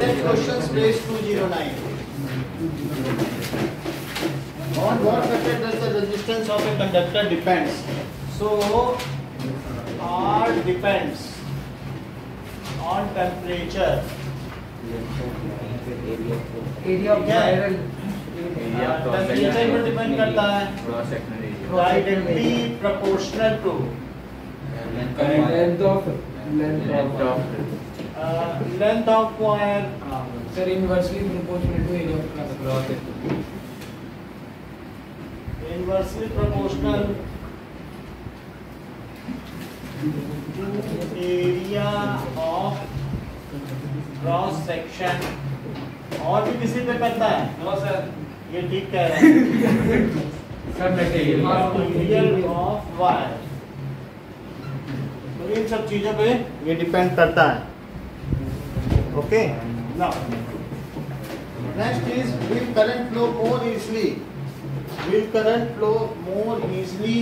Questions page 209. On what factor does the resistance of a conductor depends? So R depends on temperature. Area of viral temperature पर depend करता है. Directly proportional to length of wire. Sir inversely proportional to area of cloth. Inversely proportional to area of cross section. और भी किसी पे करता है? No sir, ये ठीक कह रहे हैं. Sir material of wire. तो इन सब चीजों पे ये डिपेंड करता है. Okay. Now next is will current flow more easily. Will current flow more easily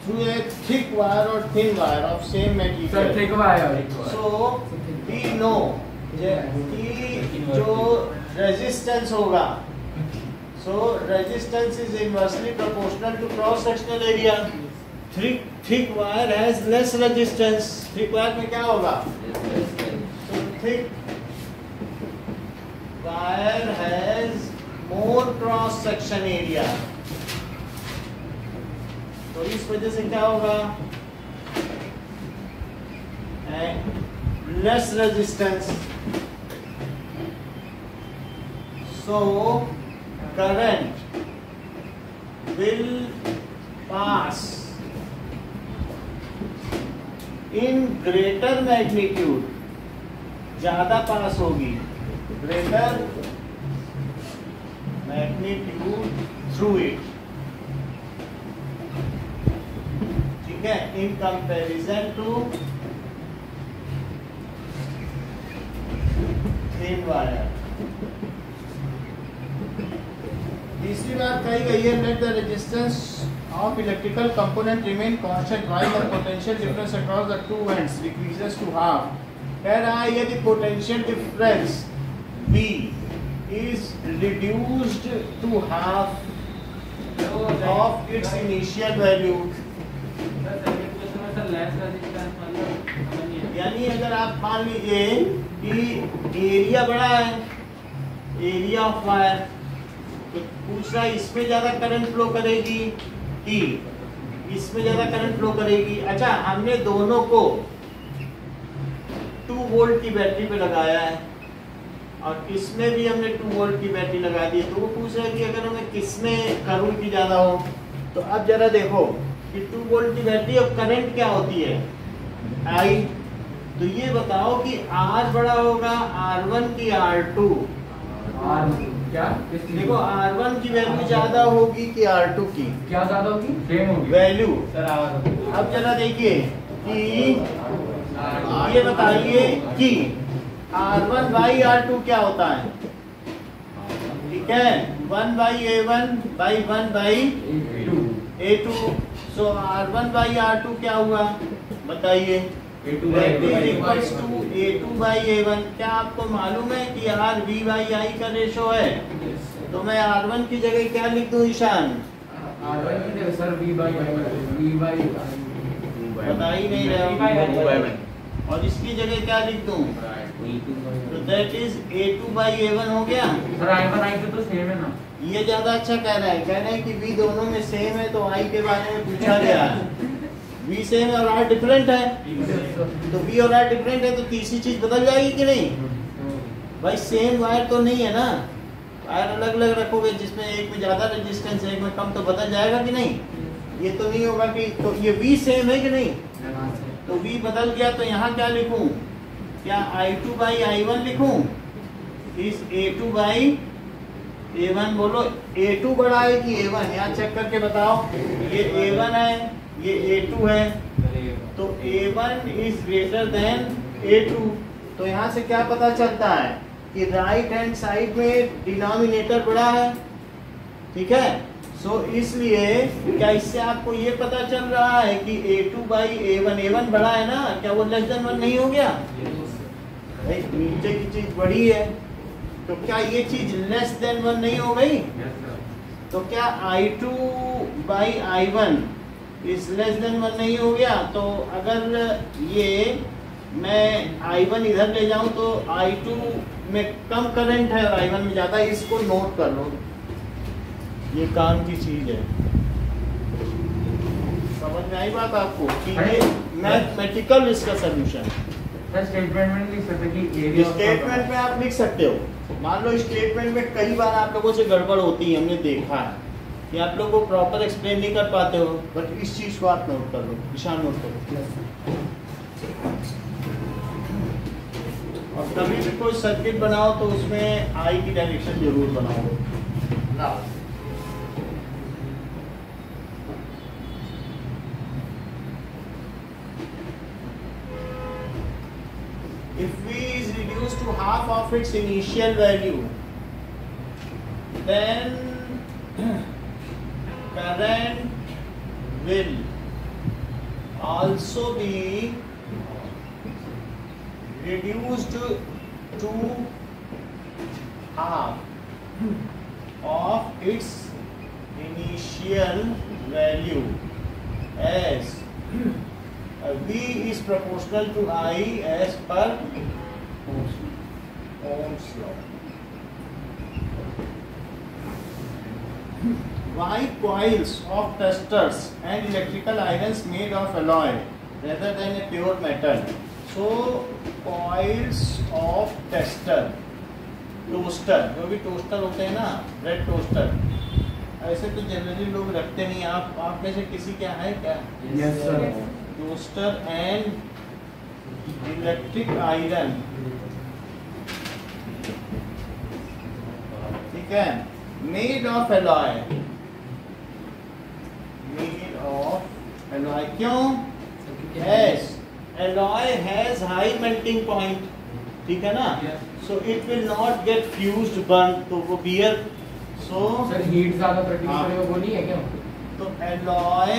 through a thick wire or thin wire of same material? Sir thick wire. So we know कि जो resistance होगा, so resistance is inversely proportional to cross sectional area. Thick wire has less resistance. Thick wire में क्या होगा? So thick wire has more cross section area. तो इस वजह से क्या होगा? Less resistance. So current will pass in greater magnitude. ज्यादा पास होगी. Greater magnitude through it. ठीक है, in comparison to thin wire. तीसरी बात कही गई है, let the resistance of electrical component remain constant while the potential difference across the two ends decreases to half. कह रहा है यदि potential difference V is reduced to half of its initial value. यानी अगर आप मान लीजिए कि एरिया बड़ा है, एरिया ऑफ वायर, तो पूछ रहा है इसमें ज्यादा करंट फ्लो करेगी कि इसमें ज्यादा करंट फ्लो करेगी. अच्छा, हमने दोनों को 2 वोल्ट की बैटरी पे लगाया है और इसमें भी हमने 2 वोल्ट की बैटरी लगा दी. तो वो पूछ रहा है कि अगर हमें किसमें करंट की ज्यादा हो. तो अब जरा देखो कि 2 वोल्ट की बैटरी और करंट क्या होती है, आई. तो ये बताओ कि R बड़ा होगा R1 की R2. क्या देखो R1 की वैल्यू ज्यादा होगी कि R2 की? क्या ज्यादा होगी? सेम होगी वैल्यू. सर अब जरा देखिए कि ये बताइए कि R1 by R2 क्या होता है? ठीक है, 1 by A1 by 1 by A2. So R1 by R2 क्या हुआ बताइए? A2 by A1. क्या आपको मालूम है कि R V by I का रेशो है? तो मैं R1 की जगह क्या लिख दूं ईशान? R1 की जगह सर V by बता ही नहीं रहे. और इसकी जगह क्या लिख दूं? तो that is A2 by A1 हो गया. सर I1 I2 तो सेम है ना. ये ज्यादा अच्छा कह रहा है कि V दोनों में सेम है, तो I के बारे में पूछा गया. V सेम और R डिफरेंट है. तो V और R डिफरेंट है तो तीसरी चीज बदल जाएगी कि नहीं? भाई सेम वायर तो नहीं है ना. वायर अलग अलग रखोगे, जिसमें एक में ज्यादा रेजिस्टेंस है, एक में कम, तो बदल जाएगा कि नहीं? ये तो नहीं होगा कि. तो ये V सेम है कि नहीं? तो V बदल गया तो यहाँ क्या लिखूं? क्या I2 by I1 लिखूं? इस A2 by A1. बोलो A2 बड़ा है कि A1? यहाँ चेक करके बताओ. ये A1 है, ये A2 है, तो A1 is greater than A2. तो यहाँ से क्या पता चलता है कि राइट हैंड साइड में डिनोमिनेटर बड़ा है. ठीक है, सो इसलिए क्या इससे आपको ये पता चल रहा है कि A2 by A1 बड़ा है ना? क्या वो लेस देन 1 नहीं हो गया? भाई नीचे की चीज बड़ी है, तो क्या ये चीज लेस देन 1 नहीं हो गई? तो क्या I2 by I1 is less than 1 नहीं हो गया? तो अगर ये मैं I1 इधर ले जाऊं तो I2 में कम करंट है और I1 में ज्यादा, इसको नोट कर लो, ये काम की चीज है। समझ में आई बात आपको कि ये मैथमेटिकल इसका सोल्यूशन। स्टेटमेंट में लिख सकते कि एरिया, स्टेटमेंट में आप लिख सकते हो। मान लो स्टेटमेंट में कई बार आप लोगों से गड़बड़ होती है, हमने देखा है कि आप लोग को प्रॉपर एक्सप्लेन नहीं कर पाते हो, बट इस चीज को आप नोट कर लो, निशान नोट करो। और कभी भी कोई सर्किट बनाओ तो उसमें आई की डायरेक्शन जरूर बनाओ ना। If V is reduced to half of its initial value, then current will also be reduced to half of its initial value as V is proportional to I as per Ohm's law. Why coils of testers and electrical irons made of alloy rather than a pure metal? So coils of tester, toaster, जो भी toaster होते हैं ना, bread toaster, ऐसे तो generally लोग रखते नहीं। आप में से किसी क्या है क्या? Yes sir. Toaster and electric iron, ठीक है, made of alloy, made of alloy. क्यों? As alloy has high melting point, ठीक है ना, so it will not get fused burn, तो वो बियर, सो सर हीट ज्यादा प्रोड्यूस करेगा, वो नहीं है क्या? तो alloy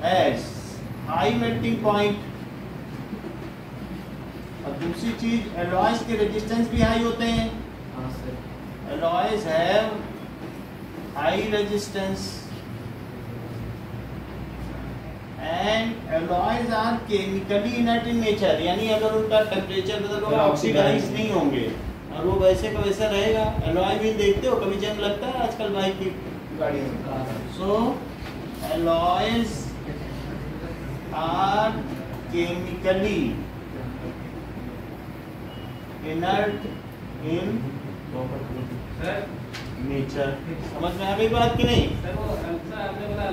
has high melting point, और दूसरी चीज एलॉयज के रेजिस्टेंस भी हाई होते हैं। हाँ sir. Alloys have high resistance and alloys are chemically inert in nature, यानी अगर उनका टेम्परेचर बदल होगा ऑक्सीडाइज नहीं होंगे और वो वैसे का वैसा रहेगा। एलॉय भी देखते हो, कभी जंग लगता है आजकल बाइक की गाड़ियों में। सो alloys are chemically inert in nature। समझ में आ गई बात कि नहीं? सर वो आपने बोला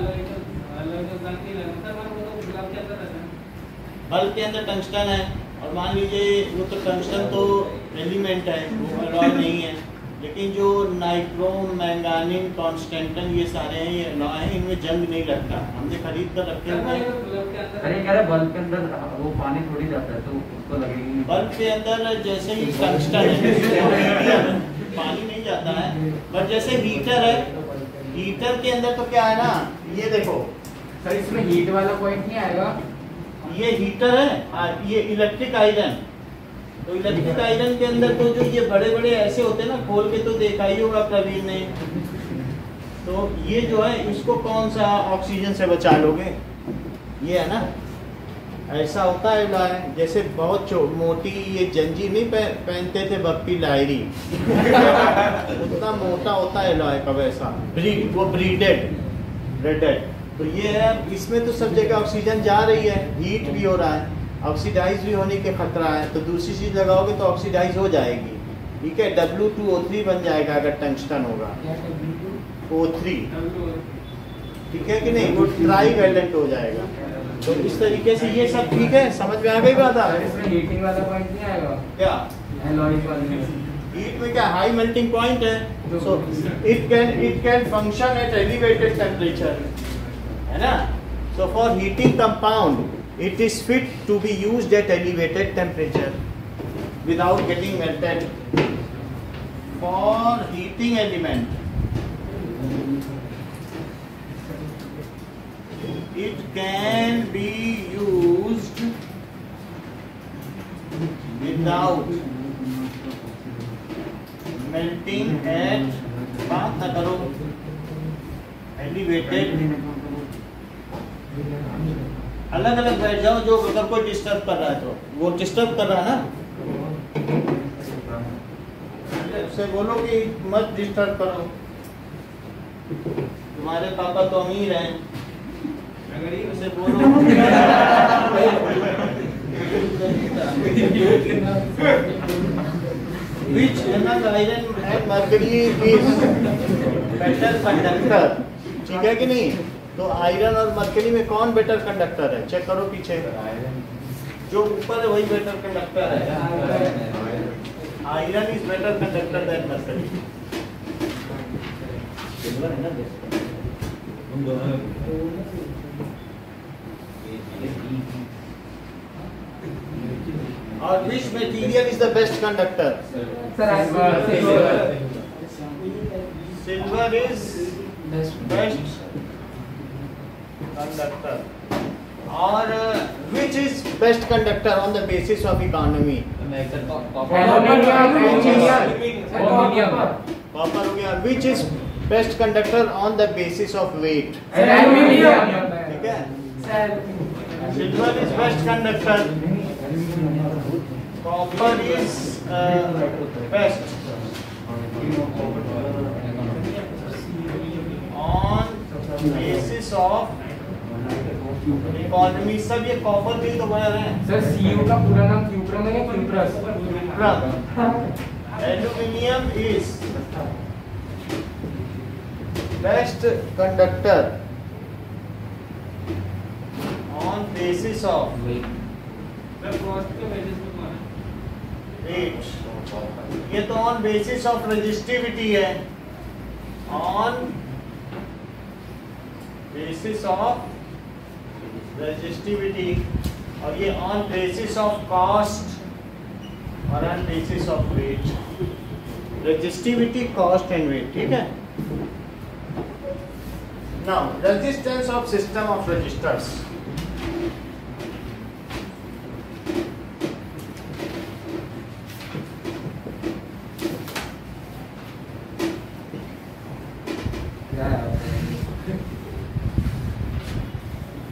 बल्ब के अंदर टंगस्टन है, और मान लीजिए वो तो टंगस्टन तो एलिमेंट है, वो एलॉय नहीं है, लेकिन जो नाइट्रोम, मैंगानीन, कॉन्स्टेंटन, ये सारे हैं, ये एलॉय हैं, इनमें जंग नहीं लगता, हमने खरीद कर रखे हुए हैं। अरे कह रहे बल्ब के अंदर वो पानी थोड़ी जाता है तो उसको लगेगी। बल्ब के अंदर जैसे ही टंगस्टन है पानी नहीं जाता है, बट जैसे हीटर है, हीटर के अंदर तो क्या है ना, ये देखो सर इसमें हीट वाला पॉइंट नहीं आएगा? ये हीटर है, ये इलेक्ट्रिक आयरन, तो इलेक्ट्रिक आयरन के अंदर तो जो ये बड़े बड़े ऐसे होते हैं ना, खोल के तो देखा ही होगा प्रवीण ने, तो ये जो है इसको कौन सा ऑक्सीजन से बचा लोगे, ये है ना, ऐसा होता है एलॉय। जैसे बहुत मोटी ये जंजीर नहीं पहनते थे बप्पी लायरी उतना मोटा होता है एलॉय का, वैसा वो ब्रीडेड। तो ये है, इसमें तो सब जगह ऑक्सीजन जा रही है, हीट भी हो रहा है, ऑक्सीडाइज भी होने के खतरा है, तो दूसरी चीज लगाओगे तो ऑक्सीडाइज हो जाएगी, ठीक है, W2O3 बन जाएगा अगर टंगस्टन होगा, O3, ठीक है कि नहीं, वो ट्राई वैलेंट हो जाएगा। तो इस तरीके से ये सब ठीक है, समझ में आ गई बात? इसमें हीटिंग वाला पॉइंट नहीं आएगा क्या? एलॉयज वाले में हीट में क्या हाई मेल्टिंग पॉइंट है, so it can function at elevated temperature, है ना। So for heating compound it is fit to be used at elevated temperature without getting melted. For heating element it can be used without melting at, बात ना करो, elevated, अलग अलग बैठ जाओ, जो अगर कोई डिस्टर्ब कर रहा है तो वो डिस्टर्ब कर रहा है ना, उससे बोलो कि मत डिस्टर्ब करो, तुम्हारे पापा तो अमीर हैं, उसे बोलो which iron and mercury is better conductor, ठीक है कि नहीं? तो आयरन और मरकरी में कौन बेटर कंडक्टर है? चेक करो पीछे, जो ऊपर है वही बेटर कंडक्टर है। Iron is better conductor than mercury. Silver है ना और which material is the best conductor? Silver is best conductor. और which is best conductor on the basis of economy? Copper हो गया। Which is best conductor on the basis of weight? ठीक है। Silver is best conductor. Copper is best on basis of economy. सब ये copper भी तो बना रहे हैं सर। सीयू का पूरा नाम क्यूप्रम है, cuprous. Aluminium is best conductor on basis of weight. ये तो ऑन बेसिस ऑफ रेजिस्टिविटी है, ऑन बेसिस ऑफ रेजिस्टिविटी, और ये ऑन बेसिस ऑफ कॉस्ट और on basis of weight. Resistivity, cost and weight, ठीक है। Now resistance of system of resistors.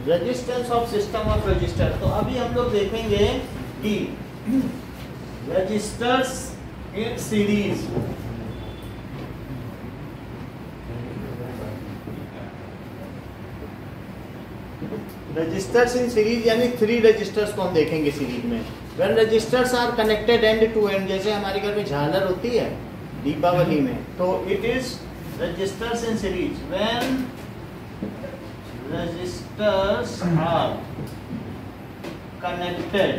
Resistance of system of resistor. तो अभी हम लोग देखेंगे कि resistors in series, resistors in series यानी 3 रजिस्टर्स को हम देखेंगे सीरीज में। When resistors are connected end to end, जैसे हमारे घर में झालर होती है दीपावली में, तो it is resistors in series. When resistors are connected,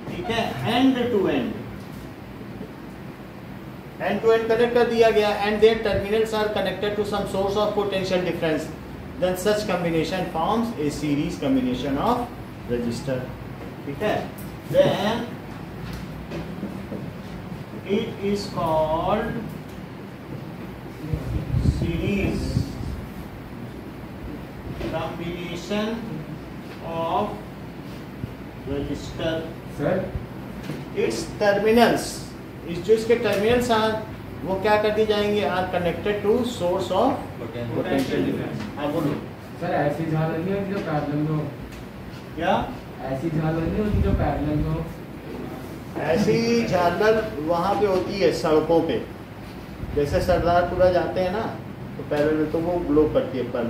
ठीक है, end to end कनेक्ट कर दिया गया, and their terminals are connected to some source of potential difference, then such combination forms a series combination of resistor, ठीक है। then it is called series combination of register। Sir its terminals, इस जो इसके terminals are वो क्या कर दी जाएंगे, are connected to source of potential difference. हाँ बोलो सर। ऐसी झालर नहीं होती जो पैरेलल हो? क्या ऐसी झालर नहीं होती जो पैरेलल हो? ऐसी झालर वहाँ पे होती है सड़कों पे, जैसे सरदारपुरा जाते हैं ना तो पैरेलल, तो वो ग्लो करती है पर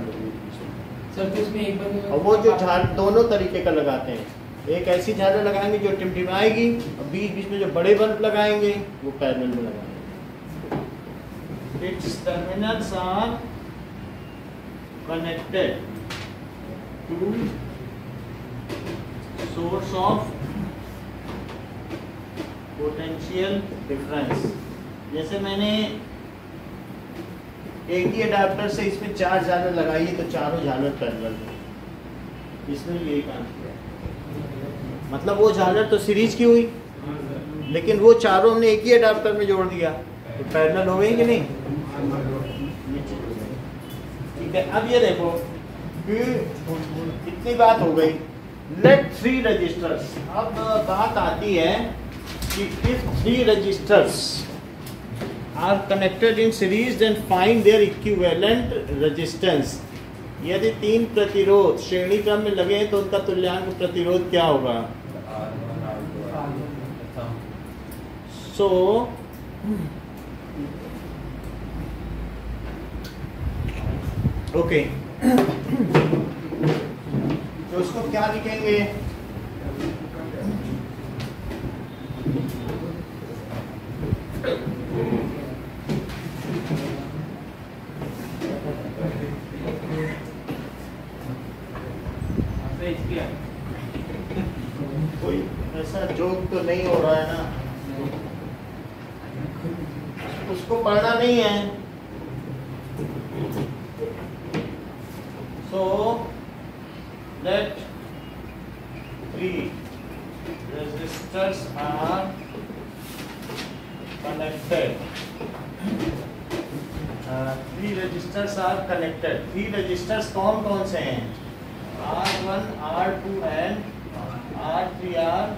सर। तो इसमें एक बार और वो जो झाल दोनों तरीके का लगाते हैं, एक ऐसी झालर लगाएंगे जो टिमटिमाएगी, और बीच बीच में जो बड़े बल्ब लगाएंगे वो पैरेलल में लगाएंगे। Its terminals are connected to source of potential difference. जैसे मैंने एक ही अडाप्टर से इसमें 4 झालर लगाई है तो चारों झालर पैरेलल है, इसमें यही काम किया। मतलब वो झालर तो सीरीज की हुई, लेकिन वो चारों हमने एक ही अडाप्टर में जोड़ दिया तो पैरेलल हो गई कि नहीं? ठीक है। अब ये देखो कि इतनी बात हो गई लेट 3 रजिस्टर्स। अब बात आती है कि if 3 resistors are connected in series then find their equivalent resistance. यदि 3 प्रतिरोध श्रेणी क्रम में लगे तो उनका तुल्यांक प्रतिरोध क्या होगा? सो ओके, तो उसको क्या लिखेंगे? कोई ऐसा जोक तो नहीं हो रहा है ना? उसको पढ़ना नहीं है। So let 3 resistors are connected. 3 resistors are connected. 3 resistors कौन कौन से हैं? R1, R2 and R3 are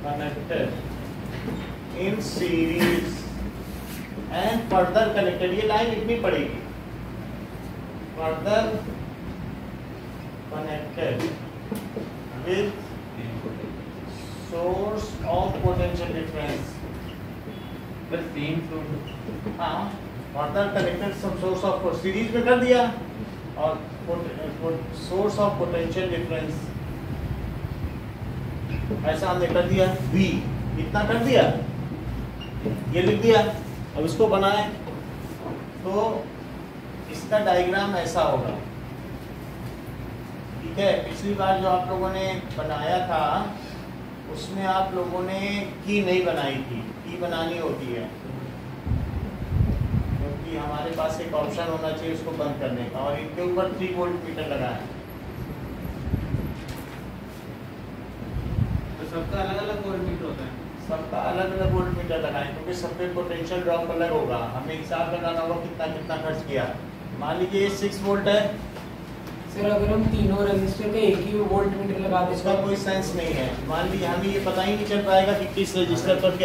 connected in series and further connected. ये लाइन लिखनी पड़ेगी। further connected with source of potential difference. बस 3 सोर्स। हाँ, further connected some source of series में कर दिया और source of potential difference ऐसा हमने कर दिया। V इतना कर दिया, ये लिख दिया। अब इसको बनाए तो इसका डायग्राम ऐसा होगा, ठीक है। पिछली बार जो आप लोगों ने बनाया था उसमें आप लोगों ने की नहीं बनाई थी, की बनानी होती है क्योंकि हमारे पास एक ऑप्शन होना चाहिए उसको बंद करने का, और इनके ऊपर 3 वोल्ट मीटर लगा है। तो सबका अलग अलग वोल्ट मीटर होता है? सबका अलग अलग वोल्ट मीटर लगाएं क्योंकि सबके पोटेंशियल ड्रॉप अलग होगा। हमें हिसाब लगाना होगा कितना कितना खर्च किया। मान लीजिए 6 वोल्ट है सर, अगर हम तीनों रजिस्टर का एक ही वोल्ट मीटर लगा दें उसका कोई सेंस नहीं है। मान लीजिए हमें ये पता ही नहीं चल पाएगा कि किस रजिस्टर पर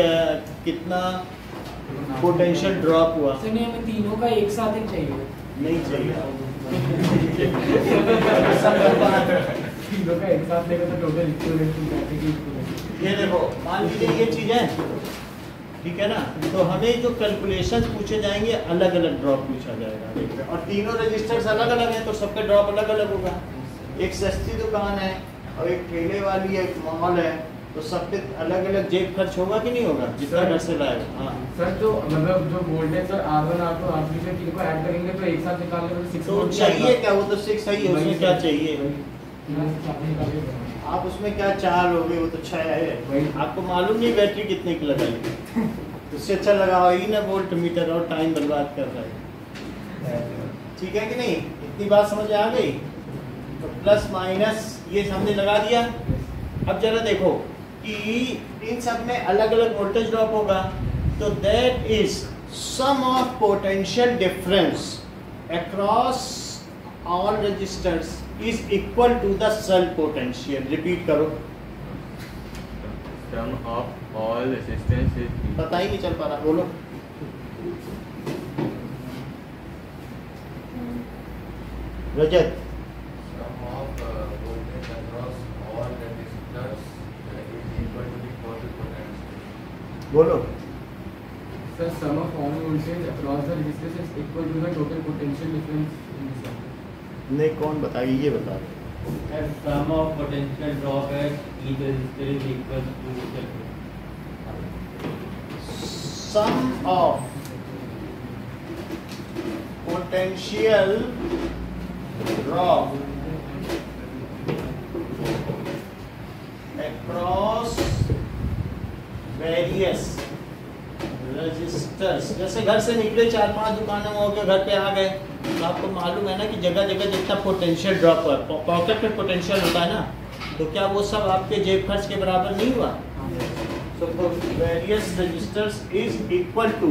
कितना पोटेंशियल ड्रॉप हुआ। सर नहीं, हमें तीनों का एक साथ ही चाहिए। नहीं चाहिए। तीनों का एक साथ लेगा तो टोटल इक्विवेलेंट। ये देखो, मान लीजिए ये चीज है, ठीक है ना, तो हमें जो कैलकुलेशन पूछे जाएंगे अलग अलग ड्रॉप पूछा जाएगा, और तीनों रजिस्टर्स अलग अलग हैं तो सबका ड्रॉप अलग अलग होगा। एक सस्ती दुकान है और एक ठेले वाली एक मॉल है, तो सब पे अलग अलग जेब खर्च होगा कि नहीं होगा जितना घर से लाएगा। हाँ सर, जो मतलब जो voltage sir R1 R2 R3 से तीन को ऐड करेंगे तो एक साथ निकाल लेंगे तो 6 तो चाहिए क्या? वो तो 6 है ही, उसमें क्या चाहिए? आप उसमें क्या 4 लोगे, वो तो 6 है। आपको मालूम नहीं बैटरी कितने की लगाई, उससे अच्छा लगाओ ही ना वोल्ट मीटर और टाइम बर्बाद कर रहा है। ठीक है कि नहीं? इतनी बात समझ आ गई? तो प्लस माइनस ये हमने लगा दिया। अब जरा देखो कि इन सब में अलग अलग वोल्टेज ड्रॉप होगा, तो that is sum of potential difference across all resistors is equal to the cell potential. Repeat करो। Sum of all resistance is पता ही नहीं चल पा रहा, बोलो। रजत, Sum of voltage across all resistors is equal to the total potential. बोलो। Sir, sum of all voltage across the resistors is equal to the total potential difference in the circuit. नहीं, कौन बताइए? ये बता दो। sum of potential drop at each resistor is equal to Sum of potential drop across various resistors. जैसे घर से निकले 4-5 दुकानों में होकर घर पे आ गए, तो आपको मालूम है ना कि जगह जगह जितना पोटेंशियल ड्रॉप हुआ, पॉकेट में पोटेंशियल होता है ना, तो क्या वो सब आपके जेब खर्च के बराबर नहीं हुआ? So for various resistors is equal to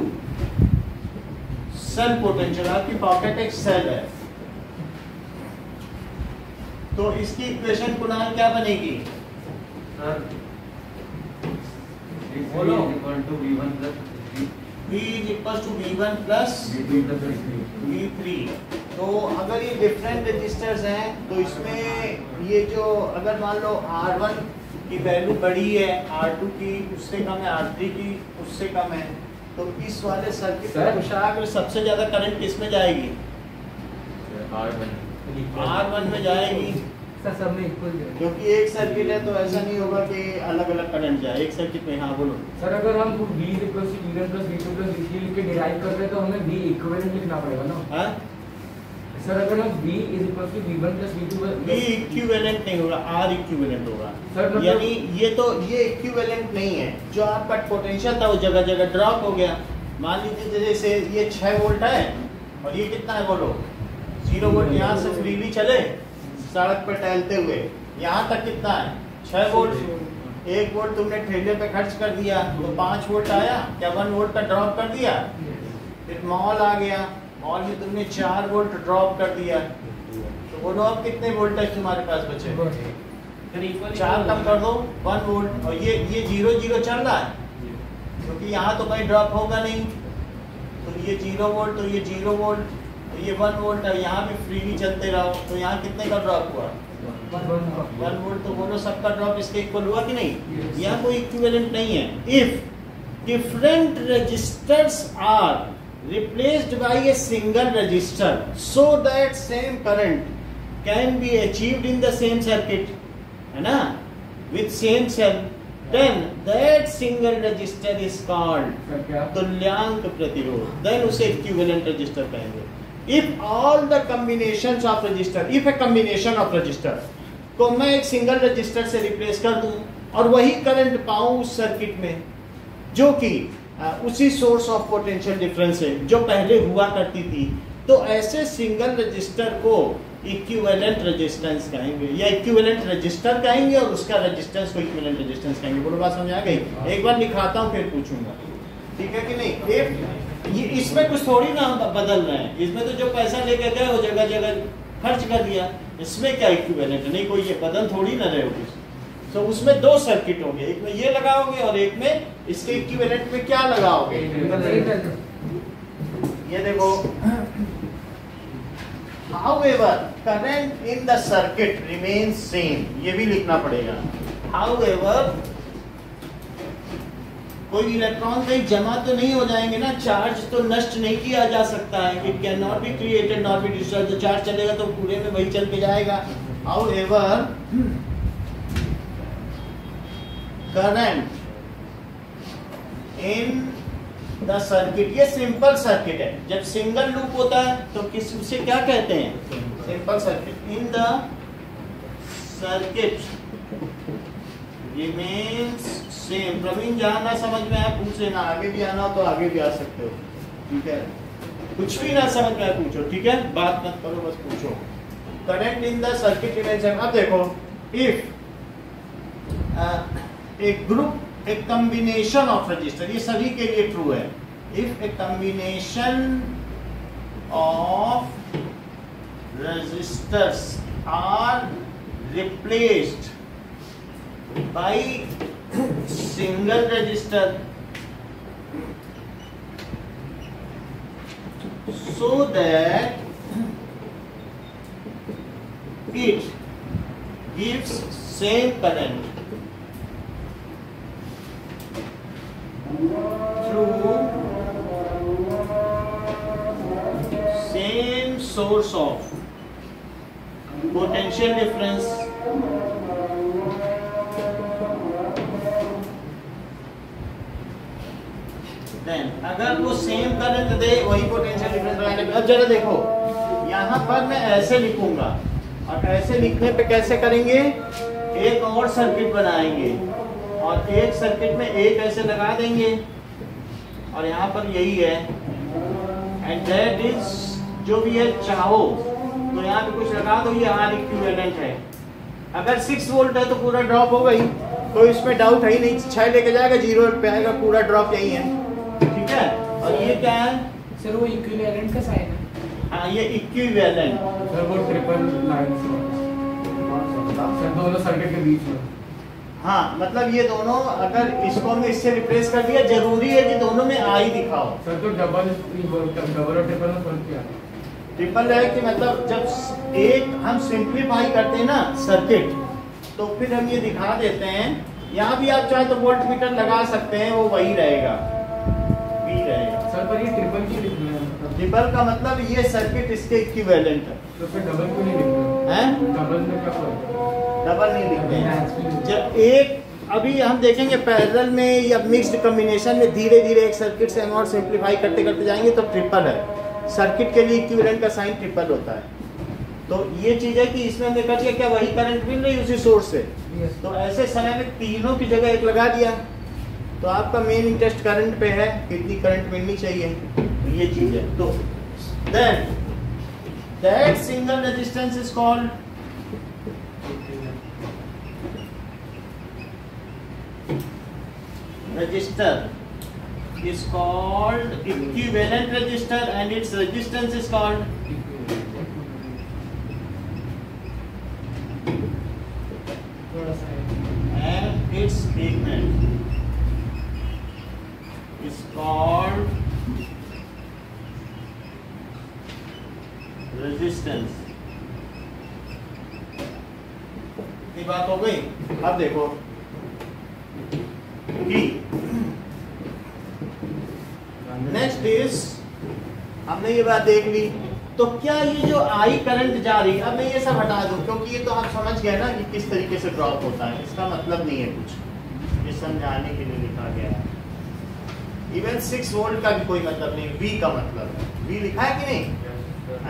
cell potential। आपकी पॉकेट एक सेल है, तो इसकी इक्वेशन कुणाल क्या बनेगी? सर बोलो। V1 plus V is equal to V1 plus V2 plus V3। तो अगर ये डिफरेंट रजिस्टर्स हैं तो इसमें ये जो अगर मान लो R1 की वैल्यू बड़ी है, R2 की उससे कम है, R3 की उससे कम है, तो इस वाले सर्किट सर? में सबसे ज्यादा करंट किस में जाएगी? R1 में जाएगी, सर सब में इक्वल है। क्योंकि एक सर्किट है तो ऐसा नहीं होगा कि अलग अलग करंट जाए एक सर्किट में। हाँ बोलो। सर अगर हम V equal to V1 plus V2 plus V3 लिख के डिराइव करते हैं तो हमें V इक्विवेलेंट लिखना पड़ेगा ना। हाँ, सर अगर हम V equal to V1 plus V2 V equivalent नहीं होगा, R इक्विवेलेंट होगा। सर मतलब यानी ये इक्विवेलेंट नहीं है। जो आपका पोटेंशियल था वो जगह जगह ड्रॉप हो गया। मान लीजिए जैसे ये 6 वोल्ट है और ये कितना है बोलो? 0 वोल्ट। यहाँ से फ्रीली चले सड़क पर टहलते हुए, यहाँ तक कितना है? 6 वोल्ट। 1 वोल्ट तुमने ठेले पे खर्च कर दिया तो 5 वोल्ट आया, क्या 1 वोल्ट का ड्रॉप कर दिया? फिर मॉल आ गया, मॉल में तुमने 4 वोल्ट ड्रॉप कर दिया, तो बोलो अब कितने वोल्टेज तुम्हारे पास बचे? 4 कम कर दो 1 वोल्ट। और ये 0 0 चल रहा है क्योंकि यहाँ तो भाई ड्रॉप होगा नहीं, तो ये 0 वोल्ट, तो ये 0 वोल्ट, तो ये 1 वोल्ट है। यहाँ भी फ्रीली चलते रहो तो यहाँ कितने का ड्रॉप हुआ? 1 वोल्ट। तो बोलो सबका ड्रॉप इसके इक्वल हुआ कि नहीं? यहाँ कोई इक्विवेलेंट नहीं है। If different resistors are replaced by a single register so that same current can be achieved in the same circuit, है ना, with same cell, then that single register is called तुल्यांक प्रतिरोध, then उसे equivalent resistor कहेंगे। If all the combinations of resistor, if a combination of resistor को मैं एक single register से रिप्लेस कर दूं और वही करंट पाऊं उस सर्किट में जो कि उसी सोर्स ऑफ पोटेंशियल डिफरेंस है जो पहले हुआ करती थी, तो ऐसे सिंगल रजिस्टर को इक्विवेलेंट रेजिस्टेंस कहेंगे या इक्विवेलेंट रजिस्टर कहेंगे और उसका रेजिस्टेंस को इक्विवेलेंट रेजिस्टेंस कहेंगे। बोलो बात समझ आ गई? एक बार लिखाता हूँ फिर पूछूंगा, ठीक है कि नहीं? ये इसमें कुछ थोड़ी ना बदल रहे हैं, इसमें तो जो पैसा लेके गए वो जगह जगह खर्च कर दिया, इसमें क्या इक्विवेलेंट? नहीं, कोई ये बदल थोड़ी ना रहे हो कुछ। तो उसमें 2 सर्किट होंगे, एक में ये लगाओगे और एक में इसके इक्विवेलेंट में क्या लगाओगे? ये देखो, however current in the circuit remains same, ये भी लिखना पड़ेगा। however कोई इलेक्ट्रॉन कहीं जमा तो नहीं हो जाएंगे ना, चार्ज तो नष्ट नहीं किया जा सकता है, it can not be created not be destroyed. तो चार्ज चलेगा तो पूरे में वही चल के जाएगा। however current in the circuit, ये सिंपल सर्किट है। जब सिंगल लूप होता है तो किस उसे क्या कहते हैं? Simple circuit. In the circuit remains same. Praveen जहाँ ना समझ में आए पूछ लेना, आगे भी आना हो तो आगे भी आ सकते हो, ठीक है? कुछ भी ना समझ में आए पूछो, ठीक है? बात मत करो, बस पूछो। Current in the circuit remains same. अब देखो, if a group, a combination of resistor, ये सभी के लिए ट्रू है। if a combination of resistors are replaced by single resistor so that it gives same current through same source of potential difference then अगर वो same current दे वही potential difference लगाने पे। अब जरा देखो, यहाँ पर मैं ऐसे लिखूंगा और ऐसे लिखने पे कैसे करेंगे? एक और सर्किट बनाएंगे और एक सर्किट में एक ऐसे लगा देंगे और यहाँ पर यही है, एंड दैट इज जो भी है चाहो तो यहाँ पे कुछ लगा दो, ये आर इक्विवेलेंट है। अगर 6 वोल्ट है तो पूरा ड्रॉप होगा ही, तो इसमें डाउट है ही नहीं। 6 लेके जाएगा 0 पे आएगा, पूरा ड्रॉप यही है, ठीक है? और ये क्या है सर? वो इक्विवेलेंट का साइन है। हाँ, ये इक्विवेलेंट। सर वो ट्रिपल लाइन बताओ। सर दोनों सर्किट के बीच में। हाँ, मतलब ये दोनों अगर इसको हमने इससे रिप्लेस कर दिया, जरूरी है कि दोनों में आई दिखाओ। सर तो डबल और ट्रिपल में फर्क क्या है? ट्रिपल है कि मतलब जब एक हम सिंप्लीफाई करते हैं ना सर्किट, तो फिर हम ये दिखा देते हैं। यहाँ भी आप चाहे तो वोल्ट मीटर लगा सकते हैं, वो वही रहेगा, वही रहेगा। सर पर ये ट्रिपल क्यों लिख रहे हैं? ट्रिपल का मतलब ये सर्किट इसके इक्विवेलेंट है। तो फिर डबल क्यों नहीं लिख रहे हैं? डबल में क्या फर्क है? डबल नहीं लिखते हैं। जब एक अभी हम देखेंगे पैरेलल में या मिक्स्ड कॉम्बिनेशन में धीरे धीरे एक सर्किट से हम और सिंप्लीफाई करते करते जाएंगे तो ट्रिपल है। सर्किट के लिए इक्विवेलेंट का साइन ट्रिपल होता है। तो ये चीज है कि इसमें हमने कर दिया, क्या वही करंट मिल रही उसी सोर्स से। तो ऐसे समय में तीनों की जगह एक लगा दिया, तो आपका मेन इंटरेस्ट करंट पे है, कितनी करंट मिलनी चाहिए, तो ये चीज है। तो then that single resistance is called resistor is called equivalent resistor and its resistance is called and its equivalent is called resistance। ये बात हो गई। अब देखो नेक्स्ट इज, हमने ये बात देख ली, तो क्या ये जो आई करंट जा रही, अब मैं ये सब हटा दूं क्योंकि ये तो आप समझ गए ना कि किस तरीके से ड्रॉप होता है, इसका मतलब नहीं है कुछ, ये समझाने के लिए लिखा गया है। इवन 6 वोल्ट का भी कोई मतलब नहीं, V का मतलब है, V लिखा है कि नहीं,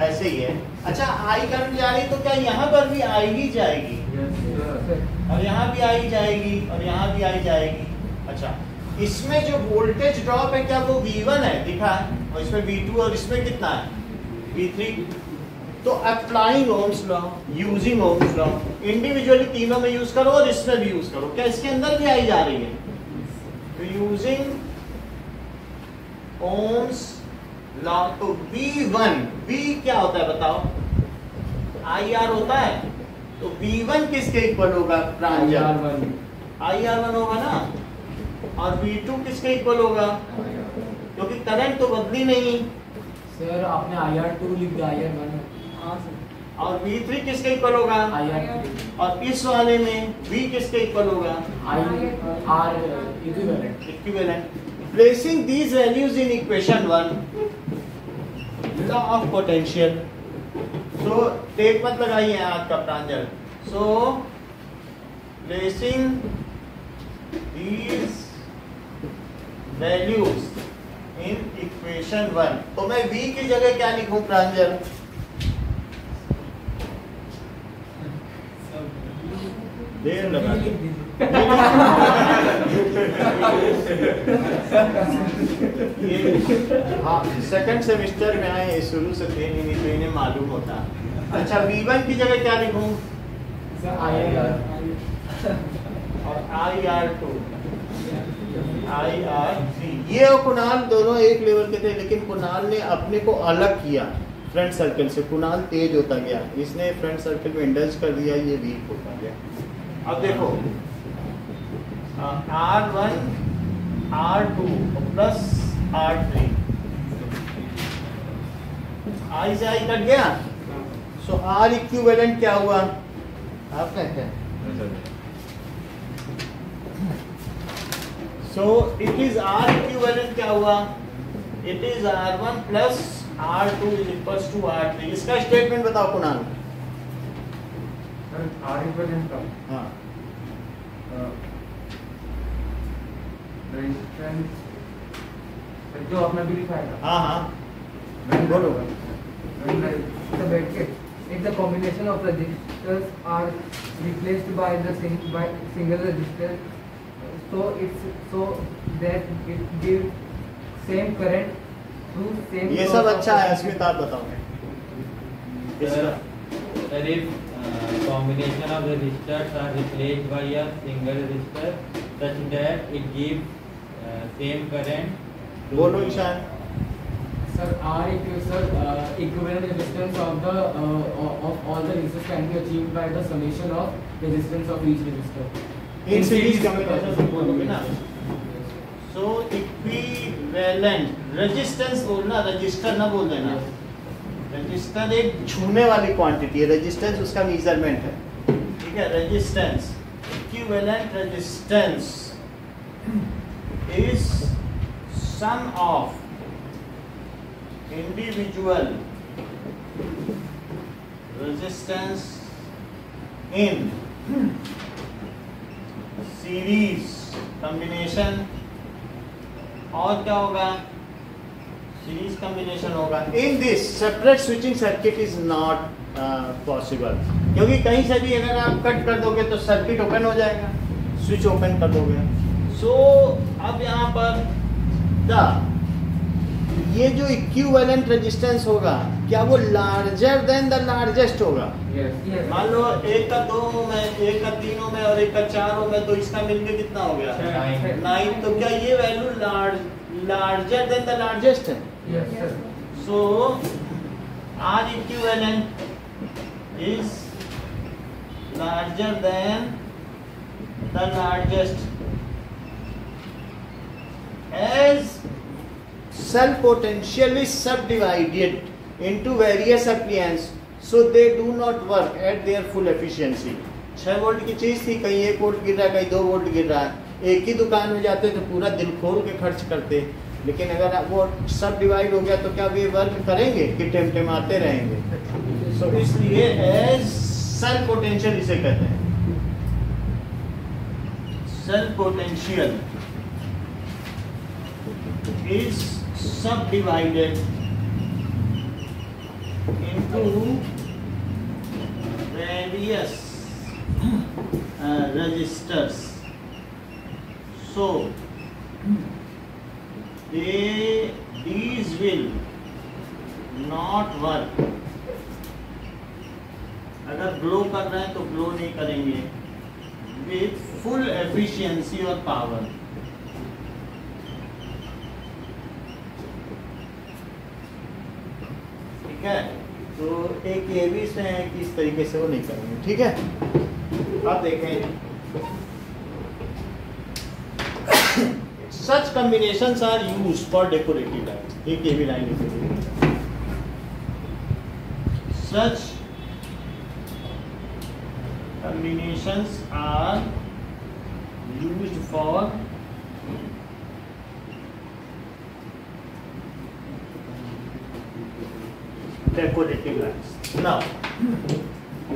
ऐसे ही है। अच्छा, आई करंट जा रही तो क्या यहाँ पर भी आई ही जाएगी, और यहाँ भी आई जाएगी, और यहाँ भी आई जाएगी। अच्छा, इसमें जो वोल्टेज ड्रॉप है क्या वो V1 है दिखा है, और इसमें V2 और इसमें कितना है V3। तो applying Ohm's law, using Ohm's law, individually तीनों में यूज करो और इसमें भी यूज करो। क्या इसके अंदर भी आई जा रही है? तो यूजिंग ओम्स लॉ, तो V1, V क्या होता है बताओ, IR होता है, तो V1 किसके इक्वल होगा प्रांजल, IR1 होगा ना, और V2 किसके इक्वल होगा, क्योंकि करंट तो बदली नहीं। सर आपने IR2 लिख दिया, IR1। हाँ सर। और V3 किसके इक्वल होगा, IR3। और इस वाले में V किसके इक्वल होगा, IR equivalent. Placing these values in equation 1, law of potential. So टेक मत लगाइए आज का Pranjal. So placing these values in equation 1, तो मैं V की जगह क्या लिखूं प्रांजल, देर लगा ये हाँ सेकंड सेमेस्टर में आए, शुरू से थे नहीं तो इन्हें मालूम होता। अच्छा, V1 की जगह क्या लिखूं, और IR2, IR3। ये और कुणाल दोनों एक लेवल के थे, लेकिन कुणाल ने अपने को अलग किया फ्रंट सर्कल से। कुणाल तेज होता गया, इसने फ्रंट सर्कल में इंडल्ज कर दिया, ये वीक होता गया। अब देखो R1 R2 plus R3, I से I कट गया, सो R इक्विवेलेंट क्या हुआ आप कहते हैं। So it is R equivalent क्या हुआ, it is R1 plus R2 is equals to R3। इसका स्टेटमेंट बताओ कुणाल। R equivalent का हाँ, रेजिस्टेंस जो आपने भी लिखा है। हाँ हाँ बोलो। If the combination of resistors are replaced by the single resistor, so that it gives same current through same। ये सब अच्छा है, अस्मिता आप बताओ। Sir, if combination of resistors are replaced by a single resistor such that it gives same current. बोलो Ishan. Sir, equivalent resistance of all the resistors can be achieved by the summation of resistance of each resistor. In series combination से बोलोगे ना, सो equivalent resistance बोलना, register ना बोल देना। Register एक छूने वाली क्वांटिटी है, रेजिस्टेंस उसका मेजरमेंट है, ठीक है। Resistance, equivalent resistance is sum of individual resistance in series combination, और क्या होगा, सीरीज कॉम्बिनेशन होगा। In this separate switching circuit is not possible, क्योंकि कहीं से भी अगर आप कट कर दोगे तो सर्किट ओपन हो जाएगा, स्विच ओपन कर दोगे। सो अब यहाँ पर ये जो इक्विवेलेंट रेजिस्टेंस होगा, क्या वो लार्जर देन द लार्जेस्ट होगा? Yes. मान लो एक का 2 में, एक का 3 में और एक का 4 में, तो इसका मिलके कितना हो गया? 9। तो क्या ये value larger than the largest है? Yes, sir. So R equivalent is larger than the largest as cell potential is subdivided into various appliances, so they do not work at their full efficiency। 6 volt की चीज थी, कहीं 1 volt गिर रहा है, कहीं 2 volt गिर रहा है, एक ही दुकान में जाते तो पूरा दिल खोल के खर्च करते, लेकिन अगर वो सब डिवाइड हो गया तो क्या वे वर्क करेंगे कि टेमटेमाते रहेंगे? सो इसलिए एज सेल पोटेंशियल इसे कहते हैं, cell potential is subdivided into various resistors, so these will not work। अगर ग्लो कर रहे हैं तो ग्लो नहीं करेंगे with full efficiency और पावर। है, तो एक ये भी इसमें है कि इस तरीके से वो नहीं करेंगे, ठीक है। अब देखें, such combinations are used for decorative lights. एक ये भी लाइन लिखी, such combinations are used for decorative lights. Now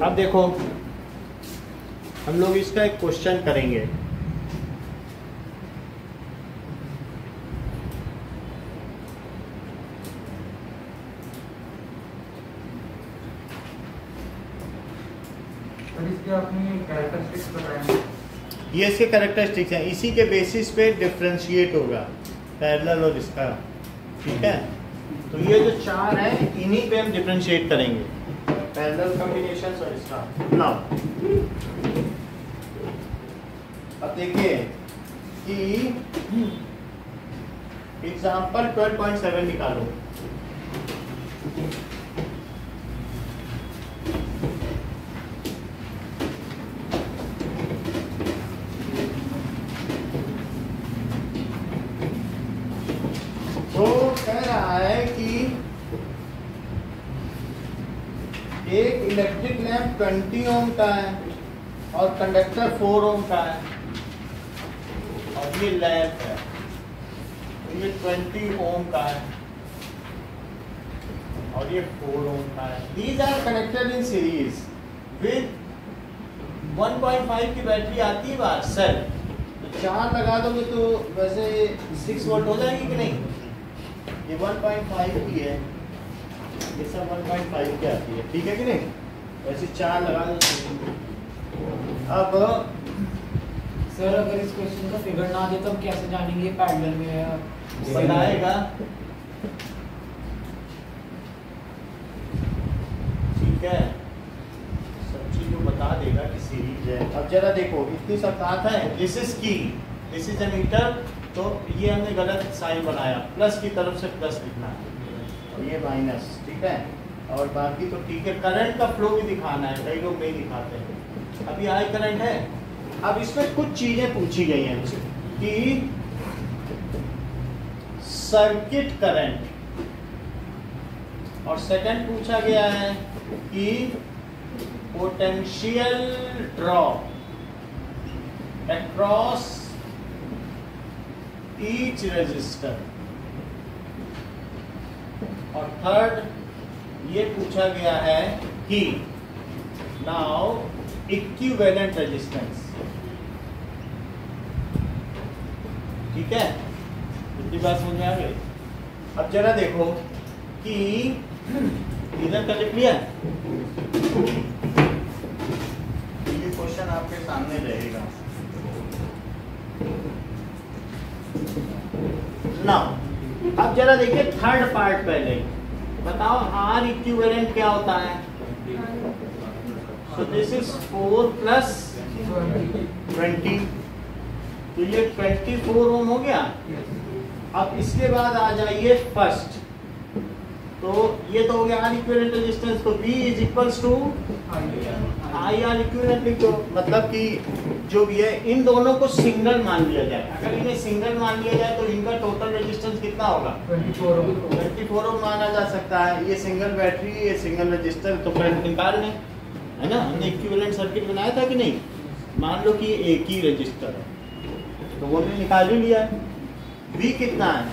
अब देखो, हम लोग इसका एक क्वेश्चन करेंगे। इसके अपनी कैरेक्टरिस्टिक्स बताएंगे। ये इसके कैरेक्टरिस्टिक्स हैं, इसी के बेसिस पे डिफरेंशिएट होगा पैरेलल और इसका, ठीक है। तो ये जो 4 है, इन्हीं पे हम डिफरेंशिएट करेंगे, पैरेलल कॉम्बिनेशंस और इसका। नाउ अब देखिए कि एग्जांपल 12.7 निकालो। तो कह रहा है कि एक इलेक्ट्रिक लैंप 20 ओम का है और कंडक्टर 4 ओम का है, और ये लैंप है, तो ये 20 ओम का है और ये 4 ओम का है। These are connected in series with 1.5 की बैटरी आती है बाहर सेल, तो 4 लगा दोगे तो वैसे 6 वोल्ट हो जाएगी कि नहीं? ये 1.5 की है, ये सब 1.5 की आती है, ठीक है कि नहीं? वैसे 4 लगा दो। अब सर अगर इस क्वेश्चन का फिगर ना दे तो हम कैसे जानेंगे पैरेलल में है? बताएगा, ठीक है, सब चीज वो बता देगा कि सीरीज है। अब जरा देखो, इतनी सब बात है, दिस इज की, दिस इज ए मीटर, तो ये हमने गलत साइन बनाया, प्लस की तरफ से प्लस लिखना है, ये माइनस, ठीक है, और बाकी तो ठीक है। करंट का फ्लो भी दिखाना है, कई लोग नहीं दिखाते। अभी आई करंट है। अब इसमें कुछ चीजें पूछी गई हैं कि सर्किट करंट, और सेकंड पूछा गया है कि potential drop across each resistor, और थर्ड ये पूछा गया है कि नाउ इक्विवेलेंट रेजिस्टेंस। ठीक है, इतनी बात समझ में आ गई। अब जरा देखो कि इधर कर लिया, ये क्वेश्चन आपके सामने रहेगा ना। अब जरा देखिए थर्ड पार्ट पहले बताओ, आर इक्विवेलेंट क्या होता है? सो दिस इज 4 प्लस 20, तो ये 24 ओम हो गया। अब इसके बाद आ जाइए फर्स्ट, तो ये तो हो गया आर इक्विवेलेंट रेजिस्टेंस, तो V is equals to I R equivalent लिख दो। मतलब कि जो भी है इन दोनों को सिंगल मान लिया जाए। अगर इन्हें सिंगल मान लिया जाए तो इनका टोटल रेजिस्टेंस कितना होगा? 24 ओम माना जा सकता है। ये सिंगल बैटरी, ये सिंगल रजिस्टर, तो करंट निकाल लें, है ना। हमने इक्विवेलेंट सर्किट बनाया था कि नहीं? मान लो कि ये एक ही रजिस्टर है, तो वो भी निकाल ही लिया है। V कितना है?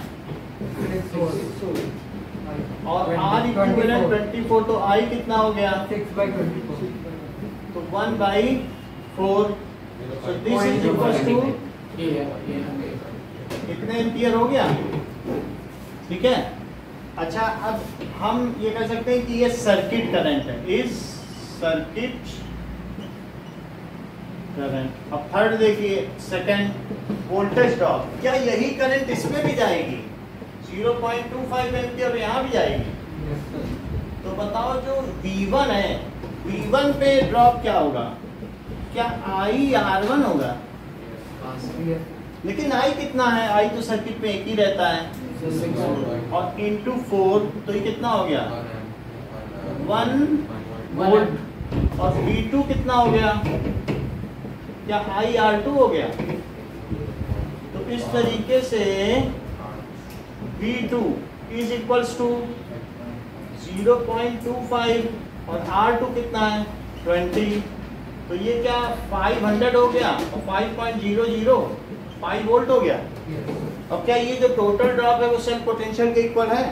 और R इक्विवेलेंट 24, तो I कितना हो गया? 6/24, तो 1/4, so this is equals to कितने एम्पियर हो गया? ठीक है। अच्छा, अब हम ये कह सकते हैं कि ये सर्किट करंट है, इज सर्किट करंट। अब थर्ड देखिए, सेकंड वोल्टेज ड्रॉप, क्या यही करंट इसमें भी जाएगी? 0.25 एम्पियर यहाँ भी जाएगी। तो बताओ जो V1 है, V1 पे ड्रॉप क्या होगा? क्या IR1 होगा? लेकिन I कितना है? I तो सर्किट में एक ही रहता है, और इंटू 4, तो ये कितना हो गया? 1 वोल्ट। और V2 कितना हो गया? क्या IR2 हो गया? तो इस तरीके से V2 इज इक्वल्स टू 0.25 और R2 कितना है? 20। तो ये क्या 500 हो गया, और 5.00 5 वोल्ट हो गया। अब क्या ये जो टोटल ड्रॉप है वो सेल्फ पोटेंशियल के इक्वल है?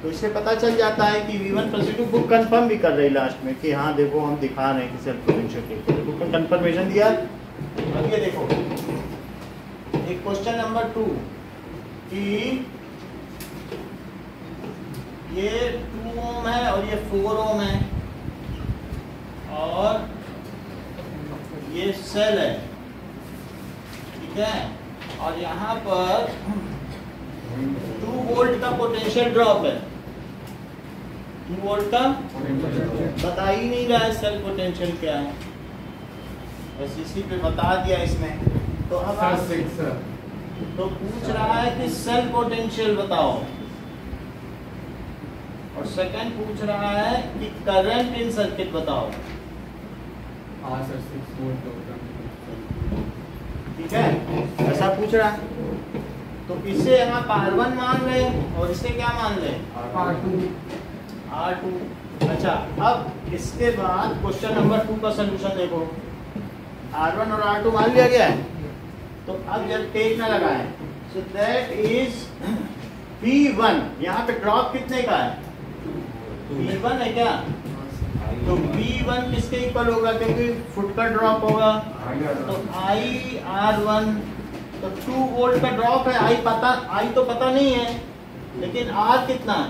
तो इससे पता चल जाता है कि V1 पॉजिटिव। बुक कंफर्म भी कर रही लास्ट में कि हाँ देखो हम दिखा रहे हैं कि सेल्फ पोटेंशियल के इक्वल। बुक ने कंफर्मेशन दिया। अब ये देखो एक क्वेश्चन नंबर 2 कि ये 2 ओम है और ये 4 ओम है, और ये सेल है, ठीक है, और यहाँ पर 2 वोल्ट का पोटेंशियल ड्रॉप है। 2 वोल्ट का बता ही नहीं रहा है सेल पोटेंशियल क्या है, बस इसी पे बता दिया इसमें। तो अब तो पूछ रहा है कि सेल पोटेंशियल बताओ, और सेकंड पूछ रहा है कि करंट इन सर्किट बताओ। ठीक है, ऐसा पूछ रहा है। तो इसे यहाँ R1 मान ले और इसे क्या मान ले? R2। अच्छा, अब इसके बाद क्वेश्चन नंबर 2 का सलूशन देखो। R1 और R2 मान लिया गया है, तो अब जब टेक ना लगाएं, सो दैट इज V1। यहाँ पे ड्रॉप कितने का है? V1 है क्या? तो V1 किसके इक्वल होगा? क्योंकि फुट का ड्रॉप होगा, तो IR1। तो 2 वोल्ट का ड्रॉप है, I तो पता नहीं है, लेकिन R कितना है?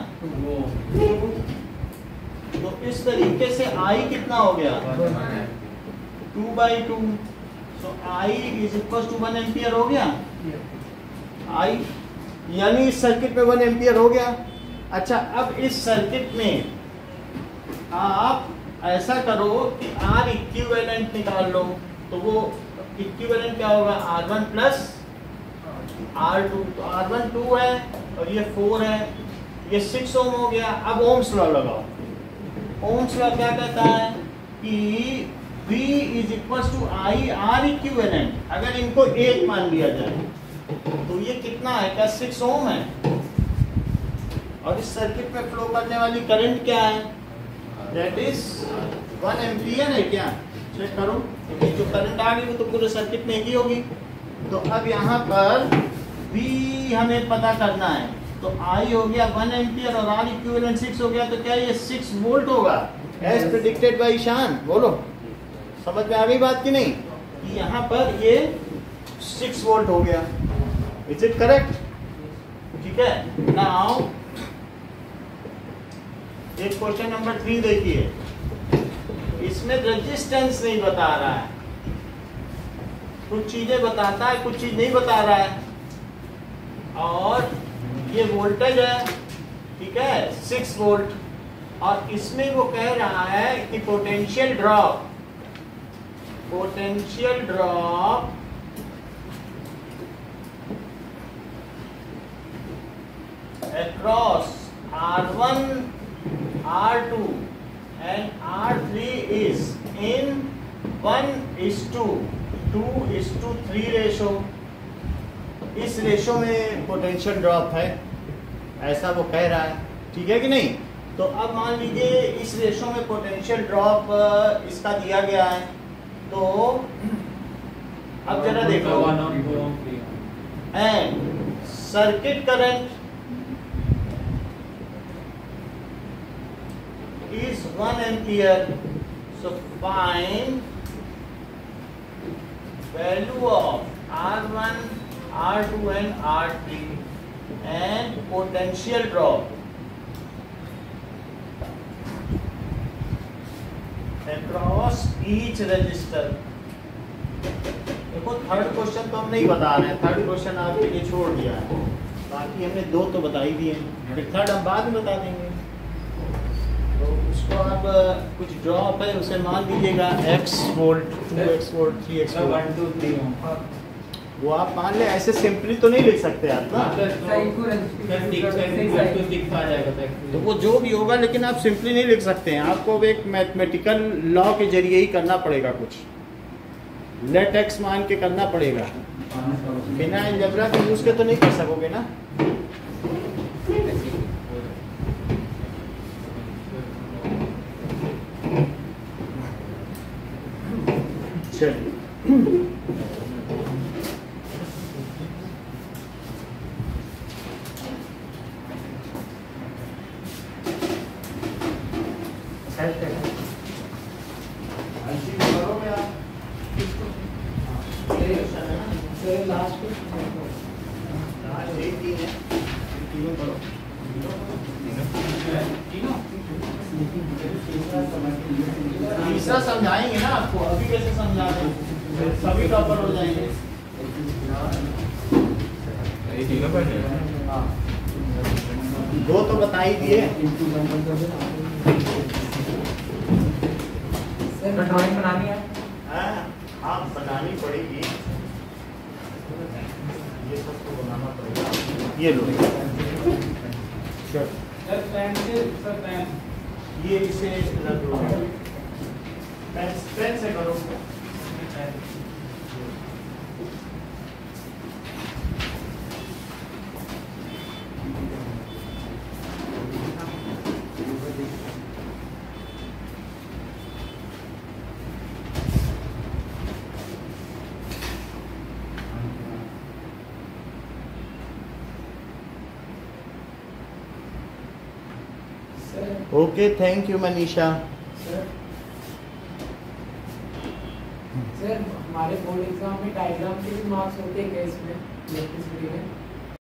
तो इस तरीके से I कितना हो गया? 2/2। तो I is equal to 1 ampere हो गया। I यानी इस सर्किट में 1 एम्पियर हो गया। अच्छा, अब इस सर्किट में आप ऐसा करो कि R इक्विवेलेंट निकाल लो, तो वो इक्विवेलेंट क्या होगा? R1 plus R2। तो R1 2 है और ये 4 है, ये 6 ओम हो गया। अब ओम्स लॉ लगाओ। ओम्स लॉ क्या कहता है कि V is equal to I R equivalent. अगर इनको 1 मान लिया जाए तो ये कितना है? क्या 6 ओम है? और इस सर्किट में फ्लो करने वाली करंट क्या है? दैट इज 1 एम्पियर है। क्या चेक करो, क्योंकि जो करंट आ गई वो तो पूरे सर्किट में ही होगी। तो अब यहाँ पर V हमें पता करना है। तो I हो गया 1 एम्पियर और R इक्विवेलेंट 6 हो गया। तो क्या ये 6 वोल्ट होगा एज प्रेडिक्टेड बाय ईशान? बोलो, समझ में आ गई बात कि नहीं? कि यहाँ पर ये 6 वोल्ट हो गया। Is it correct? ठीक है। नाउ एक क्वेश्चन नंबर 3 देखिए। इसमें रेजिस्टेंस नहीं बता रहा है, कुछ चीजें बताता है, कुछ चीज नहीं बता रहा है। और ये वोल्टेज है, ठीक है, 6 वोल्ट। और इसमें वो कह रहा है कि potential drop across R1, R2 and R3 is in 1:2:3 ratio. इस रेशो में पोटेंशियल ड्रॉप है, ऐसा वो कह रहा है। ठीक है कि नहीं? तो अब मान लीजिए इस रेशो में पोटेंशियल ड्रॉप इसका दिया गया है। तो अब जरा देखो, and circuit current is 1 ampere. So find value of R1, R2 and R3 and potential drop across each resistor. देखो थर्ड क्वेश्चन तो हम नहीं बता रहे हैं, थर्ड क्वेश्चन आपके लिए छोड़ दिया है। बाकी हमने 2 तो बता ही दिए, फिर थर्ड हम बाद में बता देंगे। तो उसको आप कुछ ड्रॉप है उसे मान लीजिएगा x volt, 2x volt, 3x volt, 1 2 3 वो आप मान ले। ऐसे सिंपली तो नहीं लिख सकते आप ना, तो वो जो भी होगा, लेकिन आप सिंपली नहीं लिख सकते हैं। आपको एक मैथमेटिकल लॉ के जरिए ही करना पड़ेगा, कुछ लेट x मान के करना पड़ेगा। बिना अलजेब्रा के यूज के तो नहीं कर सकोगे ना। चलिए तीसरा समझाएंगे ना आपको, अभी कैसे समझा रहे हैं, सभी टॉपर हो जाएंगे। हाँ, 2 तो बता ही दिए। ड्राइंग बनानी है? हाँ बनानी पड़ेगी, ये सब तो बनाना पड़ेगा। ये लो ये इसे रख लो, पेन से करो। Okay, thank you Manisha. Sir हमारे बोर्ड एग्जाम में डायग्राम के भी मार्क्स होते हैं क्या इसमें इलेक्ट्रिसिटी में?